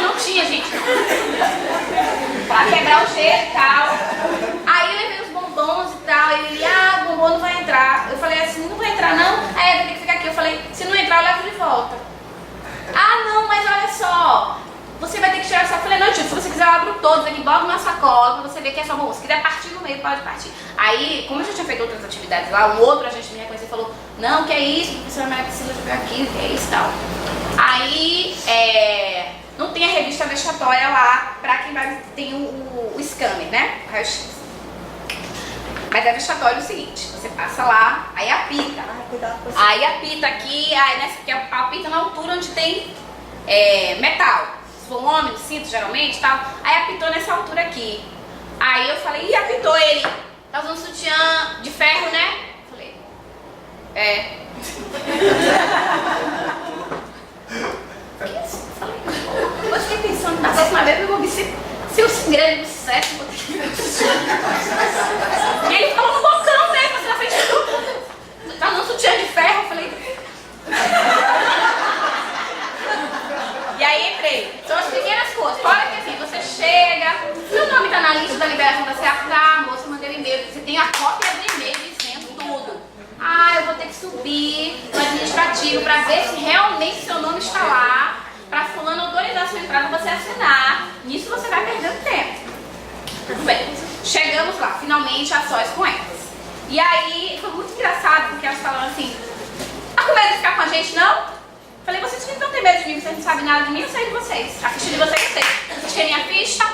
Não tinha, gente. Pra quebrar o gelo e tal. Aí eu levei os bombons e tal, e ele, o bombom não vai entrar. Eu falei assim, não vai entrar não? Aí vai ter que ficar aqui. Eu falei, se não entrar, eu levo de volta. Ah, não, mas olha só, você vai ter que tirar essa. Eu falei, não, tio, se você quiser eu abro todos aqui, bota na sacola, pra você ver que é só bom. Se quiser partir no meio, pode partir. Aí, como eu já tinha feito outras atividades lá, um outro agente me reconheceu e falou, não, que é isso, a professora Maria Priscila já veio aqui, que é isso e tal. Aí, não tem a revista vexatória lá, pra quem vai, tem o scanner, né? Mas é vexatório o seguinte, você passa lá, aí apita. Aí apita aqui, que apita na altura onde tem metal. Se for um homem, no cinto, geralmente, tal. Aí apitou nessa altura aqui. Aí eu falei, ih, apitou ele. Tá usando sutiã de ferro, né? Falei, que isso? Falei, eu fiquei pensando, na próxima vez eu vou ver se o segredo do sexo. E ele falou no bocão, né? Você na frente de tudo. Tá usando sutiã de ferro? Eu falei. E aí entrei. São as pequenas coisas. Fora que assim, você chega, seu nome tá na lista da liberação da CAK, a moça mandou um e-mail, você tem a cópia do e-mail dizendo tudo. Eu vou ter que subir no administrativo pra ver se realmente seu nome está lá, pra fulano autorizar sua entrada, você assinar. Nisso você vai perdendo tempo. Tudo bem. Chegamos lá, finalmente a sós com elas. E aí foi muito engraçado, porque elas falaram assim, com medo de ficar com a gente, não? Falei, vocês não têm medo de mim, vocês não sabem nada de mim, eu sei de vocês. A ficha de vocês eu sei. Vocês querem a ficha?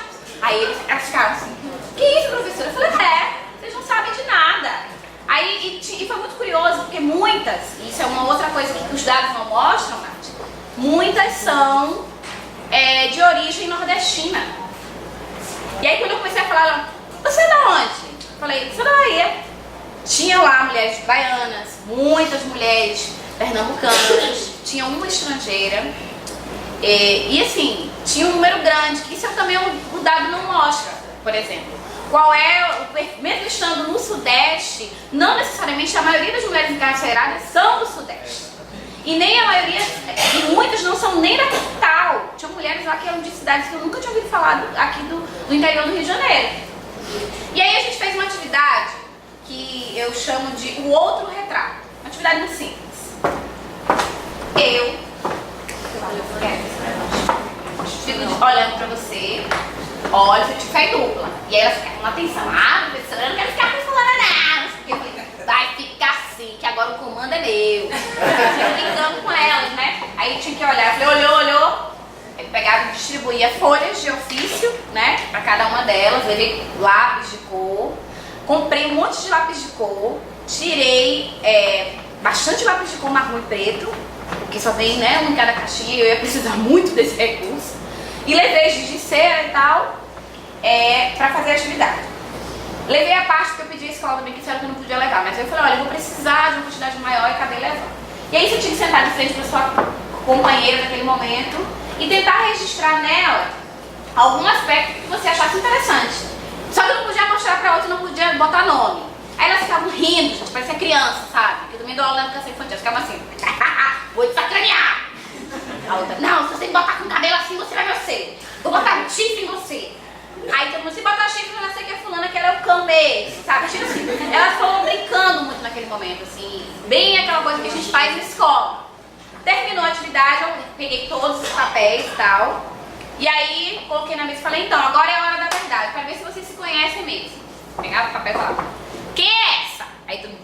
Aí elas ficaram assim, que isso, professora? Eu falei, vocês não sabem de nada. Aí, e foi muito curioso, porque muitas, e isso é uma outra coisa que os dados não mostram, Nath, muitas são de origem nordestina. E aí quando eu comecei a falar, você é da onde? Eu falei, sou da Bahia. Tinha lá mulheres baianas, muitas mulheres pernambucanas, tinha uma estrangeira, e assim, tinha um número grande, que isso também o dado não mostra, por exemplo. Qual é, mesmo estando no Sudeste, não necessariamente a maioria das mulheres encarceradas são do Sudeste. E nem a maioria, e muitas não são nem da capital. Tinha mulheres lá que eram de cidades que eu nunca tinha ouvido falar aqui do interior do Rio de Janeiro. E aí a gente fez uma atividade que eu chamo de o outro retrato. Uma atividade muito simples. Eu fico olhando pra você, olho, você fica em dupla. E aí elas ficam com atenção. Professora, eu não quero ficar com fulana não. Porque eu falei, vai ficar assim, que agora o comando é meu. Eu brincando com elas, né? Aí tinha que olhar, eu falei, olhou. Aí pegava e distribuía folhas de ofício, né? Pra cada uma delas, levei lápis de cor. Comprei um monte de lápis de cor, tirei bastante lápis de cor marrom e preto, porque só tem, né, um em cada caixinha e eu ia precisar muito desse recurso. E levei giz de cera e tal, pra fazer a atividade. Levei a parte que eu pedi à escola também, que disseram que eu não podia levar, mas eu falei, olha, eu vou precisar de uma quantidade maior e acabei levando. E aí você tinha que sentar de frente para sua companheira naquele momento e tentar registrar nela algum aspecto que você achasse interessante. Só que eu não podia mostrar pra outra, não podia botar nome. Aí elas ficavam rindo, gente, parecia criança, sabe? Eu também dou aula na educação infantil, ficava assim, vou te sacanear. A outra, não, se você me botar com o cabelo assim, você vai ver você. Vou botar um chifre em você. Aí todo mundo, se botar chifre, eu já sei que é fulana, que ela é o cão mesmo, sabe? Tipo assim, elas foram brincando muito naquele momento, assim, bem aquela coisa que a gente faz na escola. Terminou a atividade, eu peguei todos os papéis e tal, e aí coloquei na mesa e falei, então, agora é a hora da verdade, pra ver se vocês se conhecem mesmo. Pegava o papel e falava, quem é essa? Aí todo mundo,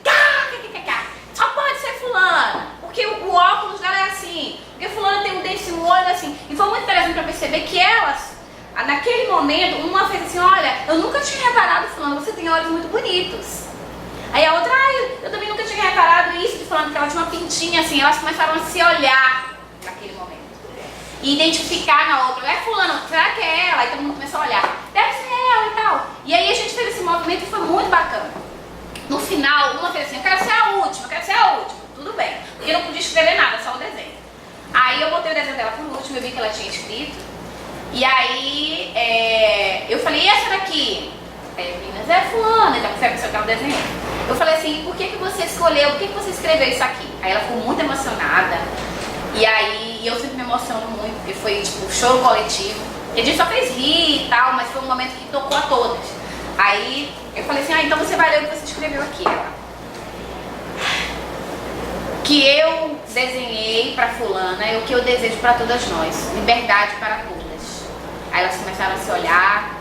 só pode ser fulana, porque o óculos dela é assim, porque fulana tem um desse, um olho assim. E foi muito interessante pra perceber que elas, naquele momento, uma fez assim, olha, eu nunca tinha reparado, fulana, você tem olhos muito bonitos. Aí a outra, eu também nunca tinha reparado isso de fulana, porque ela tinha uma pintinha assim, elas começaram a se olhar naquele momento. E identificar na outra, é fulana, será que é ela? Aí todo mundo começou a olhar, deve ser ela e tal. E aí a gente fez esse movimento e foi muito bacana. No final, uma fez assim, eu quero ser a última, eu quero ser a última. Tudo bem, porque eu não podia escrever nada, só o desenho. Aí eu botei o desenho dela por último, eu vi que ela tinha escrito. E aí eu falei, e essa daqui? Meninas, é fulana, então foi a pessoa que ela desenhou. Eu falei assim, por que você escolheu, por que você escreveu isso aqui? Aí ela ficou muito emocionada. E aí eu sempre me emociono muito, porque foi tipo choro coletivo. E a gente só fez rir e tal, mas foi um momento que tocou a todas. Aí eu falei assim, então você vai ler o que você escreveu aqui. Ela, que eu desenhei para fulana é o que eu desejo para todas nós, liberdade para todas. Aí elas começaram a se olhar,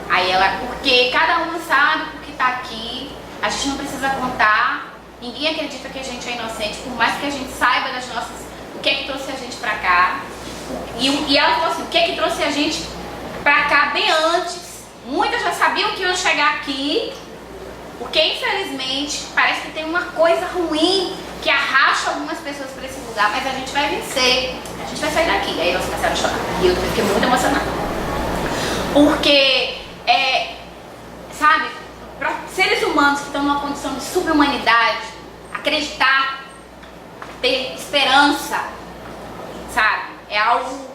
aí ela, porque cada uma sabe o que tá aqui, a gente não precisa contar, ninguém acredita que a gente é inocente, por mais que a gente saiba das nossas, o que é que trouxe a gente para cá. E ela falou assim, o que é que trouxe a gente para cá bem antes, muitas já sabiam que iam chegar aqui, porque infelizmente parece que tem uma coisa ruim que arrasta algumas pessoas para esse lugar, mas a gente vai vencer, a gente vai sair daqui. Aí elas começaram a chorar e eu fiquei muito emocionada. Porque, sabe, para seres humanos que estão numa condição de subhumanidade, acreditar, ter esperança, sabe, é algo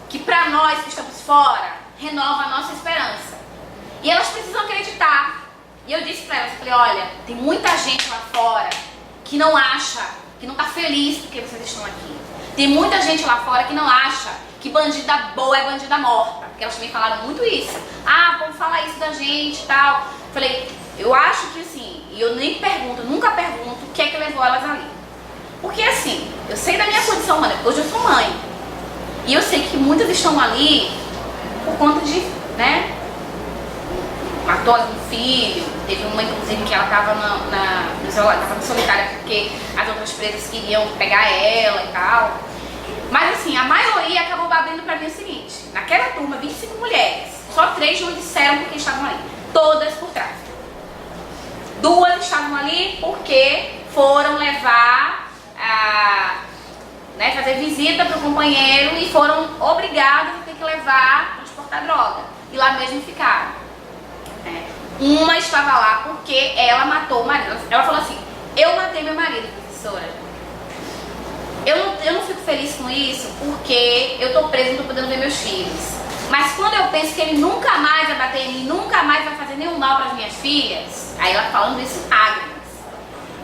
que para nós que estamos fora, renova a nossa esperança. E elas precisam acreditar. E eu disse para elas, eu falei, olha, tem muita gente lá fora que não acha, que não tá feliz porque vocês estão aqui. Tem muita gente lá fora que não acha que bandida boa é bandida morta. Porque elas também falaram muito isso. Ah, como fala isso da gente e tal. Falei, eu acho que assim, e eu nem pergunto, nunca pergunto o que é que levou elas ali. Porque assim, eu sei da minha condição humana, hoje eu sou mãe. E eu sei que muitas estão ali por conta de, né, matou um filho, teve uma inclusive que ela estava tava solitária porque as outras presas queriam pegar ela e tal. Mas assim, a maioria acabou abrindo pra mim o seguinte, naquela turma, 25 mulheres, só 3 não disseram porque estavam ali, todas por tráfico. 2 estavam ali porque foram levar fazer visita pro companheiro e foram obrigadas a ter que levar, transportar droga. E lá mesmo ficaram. Uma estava lá porque ela matou o marido. Ela falou assim, eu matei meu marido, professora. Eu não fico feliz com isso porque eu tô presa e não tô podendo ver meus filhos. Mas quando eu penso que ele nunca mais vai bater em mim, nunca mais vai fazer nenhum mal para as minhas filhas, aí ela falando isso, lágrimas.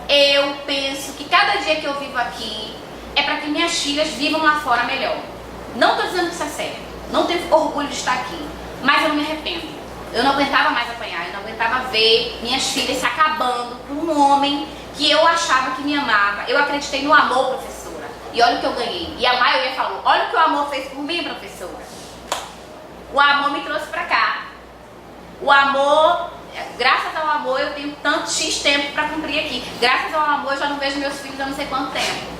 Eu penso que cada dia que eu vivo aqui é para que minhas filhas vivam lá fora melhor. Não tô dizendo que isso é sério, não tenho orgulho de estar aqui, mas eu não me arrependo. Eu não aguentava mais apanhar, eu não aguentava ver minhas filhas se acabando por um homem que eu achava que me amava. Eu acreditei no amor, professora, e olha o que eu ganhei. E a maioria falou, olha o que o amor fez por mim, professora. O amor me trouxe pra cá. O amor, graças ao amor eu tenho tanto X tempo pra cumprir aqui. Graças ao amor eu já não vejo meus filhos há não sei quanto tempo.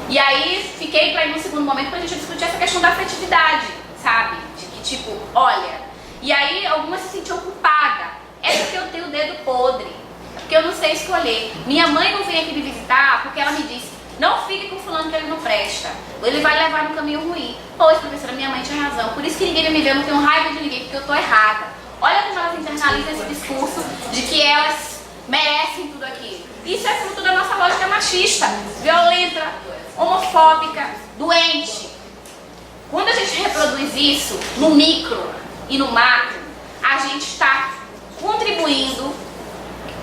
E aí fiquei pra ir no segundo momento pra gente discutir essa questão da afetividade, sabe? De que tipo, olha... E aí algumas se sentiam culpadas. É porque eu tenho o dedo podre. porque eu não sei escolher. Minha mãe não vem aqui me visitar porque ela me disse, não fique com fulano que ele não presta, ele vai levar no caminho ruim. Pois, professora, minha mãe tinha razão, por isso que ninguém me vê, eu não tenho raiva de ninguém, porque eu tô errada. Olha como elas internalizam esse discurso de que elas merecem tudo aquilo. Isso é fruto da nossa lógica machista, violenta, homofóbica, doente. Quando a gente reproduz isso no micro e no macro, a gente está contribuindo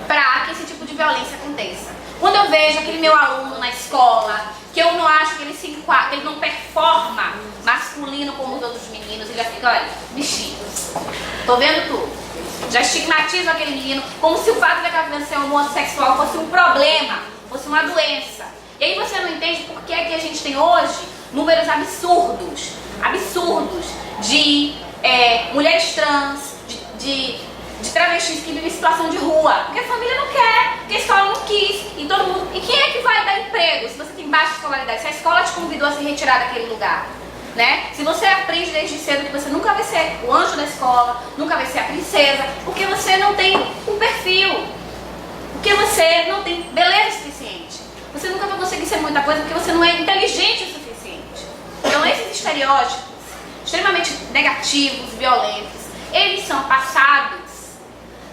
para que esse tipo de violência aconteça. Quando eu vejo aquele meu aluno na escola, que eu não acho que ele se enquadra, que ele não performa masculino como os outros meninos, ele já fica, olha, bichinho, tô vendo tudo. Já estigmatiza aquele menino como se o fato daquela criança ser homossexual fosse um problema, fosse uma doença. E aí você não entende por que a gente tem hoje números absurdos de mulheres trans, de travestis que vivem em situação de rua, porque a família não quer, porque a escola não quis, e todo mundo. E quem é que vai dar emprego se você tem baixa escolaridade? Se a escola te convidou a se retirar daquele lugar, né? Se você aprende desde cedo que você nunca vai ser o anjo da escola, nunca vai ser a princesa, porque você não tem um perfil, porque você não tem beleza suficiente, você nunca vai conseguir ser muita coisa porque você não é inteligente o suficiente. Então esses estereótipos extremamente negativos, violentos, eles são passados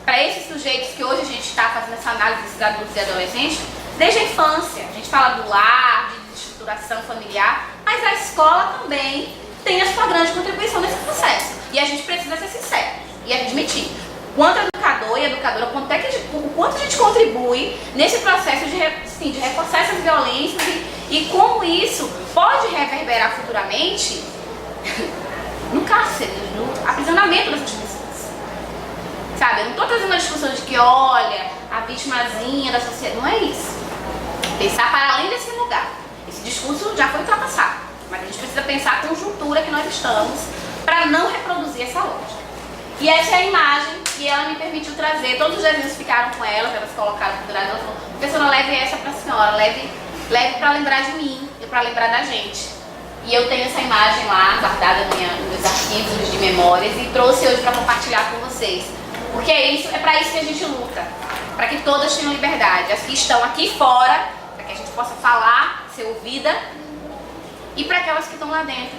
para esses sujeitos que hoje a gente está fazendo essa análise desses adultos e adolescentes desde a infância. A gente fala do lar, de estruturação familiar, mas a escola também tem a sua grande contribuição nesse processo. E a gente precisa ser sincero e admitir. Quanto educador e educadora, o quanto a gente contribui nesse processo de reforçar essas violências e como isso pode reverberar futuramente no cárcere, no aprisionamento dessas pessoas. Sabe, eu não estou trazendo uma discussão de que, olha, a vitimazinha da sociedade, não é isso. Pensar para além desse lugar. Esse discurso já foi ultrapassado, mas a gente precisa pensar a conjuntura que nós estamos para não reproduzir essa lógica. E essa é a imagem que ela me permitiu trazer. Todos os desenhos ficaram com elas colocaram penduradas. Ela falou, professora, leve essa para a senhora, leve para lembrar de mim e para lembrar da gente. E eu tenho essa imagem lá, guardada nos meus arquivos de memórias, e trouxe hoje para compartilhar com vocês. Porque é para isso que a gente luta, para que todas tenham liberdade. As que estão aqui fora, para que a gente possa falar, ser ouvida, e para aquelas que estão lá dentro,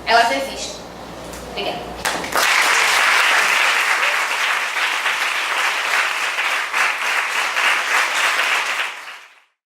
elas existem. Obrigada.